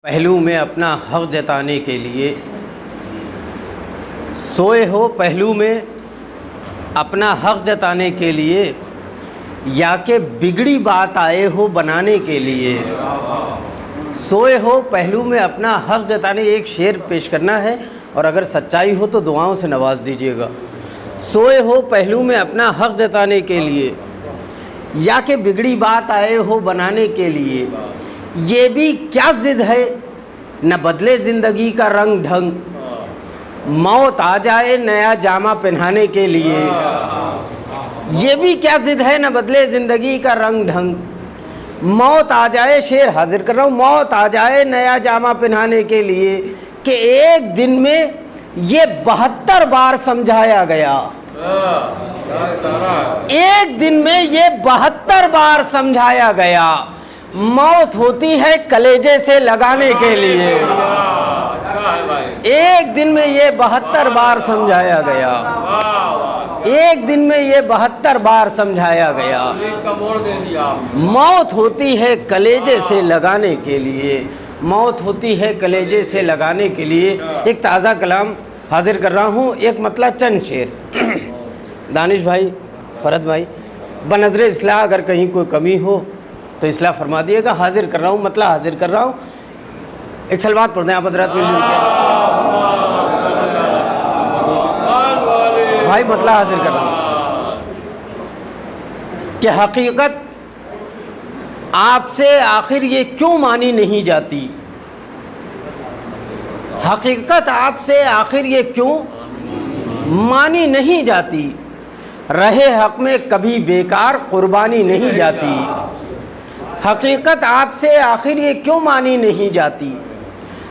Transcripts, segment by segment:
پہلو میں اپنا حق جتانے کے لیے سوئے ہو، پہلو میں اپنا حق جتانے کے لیے، یا کہ بگڑی بات آئے ہو بنانے کے لیے۔ سوئے ہو، پہلو میں اپنا حق جتانے، ایک شعر پیش کرنا ہے اور اگر سچائی ہو تو دعاؤں سے نواز دیجیے گا۔ سوئے ہو، پہلو میں اپنا حق جتانے کے لیے، یا کہ بگڑی بات آئے ہو بنانے کے لیے، یہ بھی کیا ضد ہے نہ بدلے زندگی کا رنگ ڈھنگ، موت آ جائے نیا جامہ پہنانے کے لیے۔ یہ بھی کیا ضد ہے نہ بدلے زندگی کا رنگ ڈھنگ، موت آ جائے، شعر حاضر کر رہا ہوں، موت آ جائے نیا جامہ پہنانے کے لیے، کہ ایک دن میں یہ 72 بار سمجھایا گیا۔ ایک دن میں یہ 72 بار سمجھایا گیا، موت ہوتی ہے کلیجے سے لگانے کے لیے۔ ایک دن میں یہ 72 بار سمجھایا گیا، ایک دن میں یہ 72 بار سمجھایا گیا، موت ہوتی ہے کلیجے سے لگانے کے لیے، موت ہوتی ہے کلیجے سے لگانے کے لیے۔ ایک تازہ کلام حاضر کر رہا ہوں، ایک مطلب چند شعر۔ دانش بھائی، فرد بھائی، بنظر اصلاح اگر کہیں کوئی کمی ہو تو اصلاح فرما دیے گا۔ حاضر کر رہا ہوں، مطلب حاضر کر رہا ہوں، ایک سلوات پڑھ دیں آپ حضرات مل جل کے۔ بھائی مطلب حاضر کر رہا ہوں کہ حقیقت آپ سے آخر یہ کیوں مانی نہیں جاتی، حقیقت آپ سے آخر یہ کیوں مانی نہیں جاتی، رہے حق میں کبھی بیکار قربانی نہیں جاتی۔ حقیقت آپ سے آخر یہ کیوں مانی نہیں جاتی،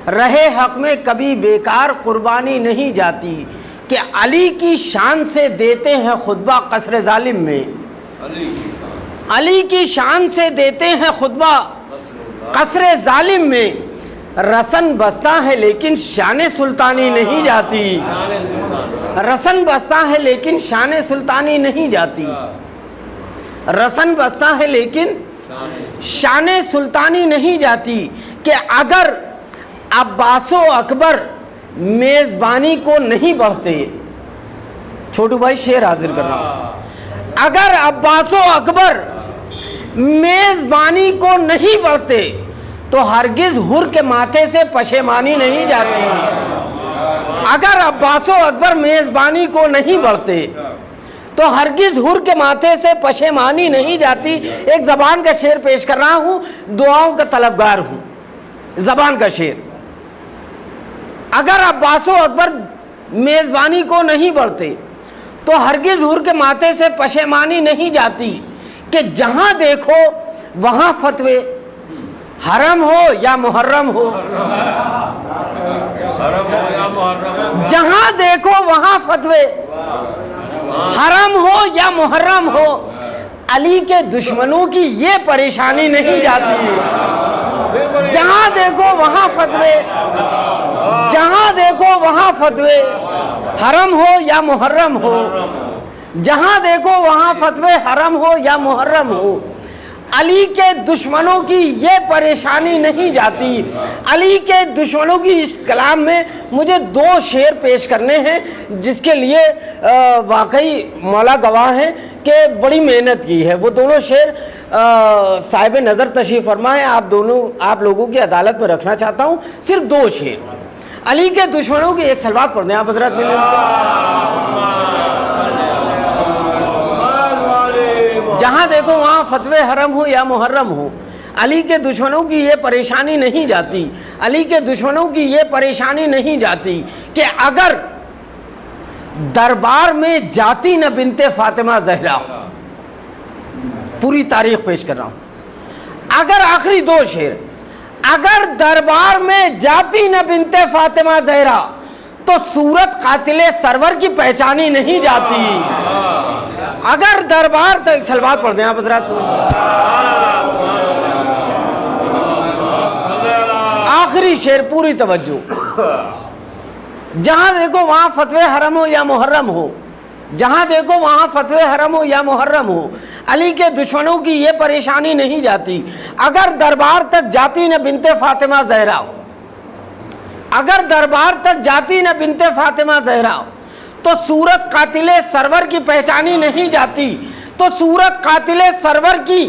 رہے حق میں کبھی بیکار قربانی نہیں جاتی، کہ علی کی شان سے دیتے ہیں خطبہ قصر ظالم میں، علی کی شان سے دیتے ہیں خطبہ قصر ظالم میں، رسن بستہ ہے لیکن شان سلطانی نہیں جاتی، رسن بستہ ہے لیکن شان سلطانی نہیں جاتی، رسن بستہ ہے لیکن شان سلطانی نہیں جاتی، کہ اگر عباس و اکبر میزبانی کو نہیں بڑھتے، چھوٹو بھائی شعر حاضر کر رہا ہوں، اگر عباس و اکبر میزبانی کو نہیں بڑھتے تو ہرگز حر کے ماتھے سے پشیمانی نہیں جاتی۔ اگر عباس و اکبر میزبانی کو نہیں بڑھتے تو ہرگز حر کے ماتھے سے پشیمانی نہیں جاتی۔ ایک زبان کا شعر پیش کر رہا ہوں، دعاؤں کا طلبگار ہوں، زبان کا شعر۔ اگر عباس و اکبر میزبانی کو نہیں بڑھتے تو ہرگز حر کے ماتھے سے پشیمانی نہیں جاتی، کہ جہاں دیکھو وہاں فتوے، حرم ہو یا محرم ہو، جہاں دیکھو وہاں فتوے، حرم ہو یا محرم ہو، علی کے دشمنوں کی یہ پریشانی نہیں جاتی۔ جہاں دیکھو وہاں فتوے، جہاں دیکھو وہاں فتوے، حرم ہو یا محرم ہو، جہاں دیکھو وہاں فتوے، حرم ہو یا محرم ہو، علی کے دشمنوں کی یہ پریشانی نہیں جاتی۔ علی کے دشمنوں کی اس کلام میں مجھے 2 شعر پیش کرنے ہیں، جس کے لیے واقعی مولا گواہ ہیں کہ بڑی محنت کی ہے۔ وہ دونوں شعر صاحب نظر تشریف فرمائے، آپ لوگوں کی عدالت میں رکھنا چاہتا ہوں، صرف 2 شعر علی کے دشمنوں کی۔ ایک سلوات پڑھ دیں آپ حضرات مل جل کے۔ جہاں دیکھو وہاں فتوے، حرم ہو یا محرم ہو، علی کے دشمنوں کی یہ پریشانی نہیں جاتی، علی کے دشمنوں کی یہ پریشانی نہیں جاتی، کہ اگر دربار میں جاتی نہ بنت فاطمہ زہرا، پوری تاریخ پیش کر رہا ہوں، اگر آخری 2 شعر، اگر دربار میں جاتی نہ بنت فاطمہ زہرا تو صورت قاتل سرور کی پہچانی نہیں جاتی۔ اگر دربار، تو ایک سلوات پڑھ دیں آپ حضرات۔ آخری شعر، پوری توجہ، جہاں دیکھو وہاں فتوے حرم ہو یا محرم ہو، جہاں دیکھو وہاں فتوے حرم ہو یا محرم ہو، علی کے دشمنوں کی یہ پریشانی نہیں جاتی۔ اگر دربار تک جاتی نہ بنت فاطمہ زہرا، اگر دربار تک جاتی نہ بنت فاطمہ زہرا تو صورت قاتل سرور کی پہچانی نہیں جاتی، تو صورت قاتل سرور کی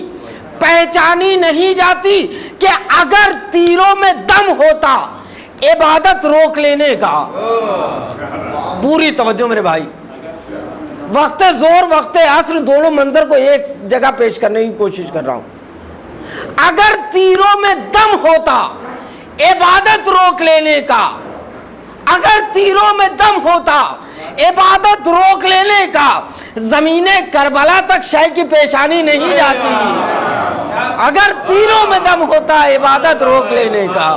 پہچانی نہیں جاتی کہ اگر تیروں میں دم ہوتا عبادت روک لینے کا۔ پوری توجہ میرے بھائی، وقت زور وقت عصر دونوں منظر کو ایک جگہ پیش کرنے کی کوشش کر رہا ہوں۔ اگر تیروں میں دم ہوتا عبادت روک لینے کا، اگر تیروں میں دم ہوتا عبادت روک لینے کا، زمین کربلا تک شے کی پیشانی نہیں جاتی۔ اگر تیروں میں دم ہوتا عبادت روک لینے کا،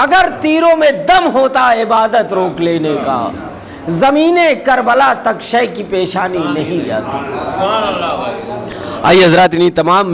اگر تیروں میں دم ہوتا عبادت روک لینے کا، زمین کربلا تک شے کی پیشانی نہیں جاتی۔ آئیے حضرات، انہی تمام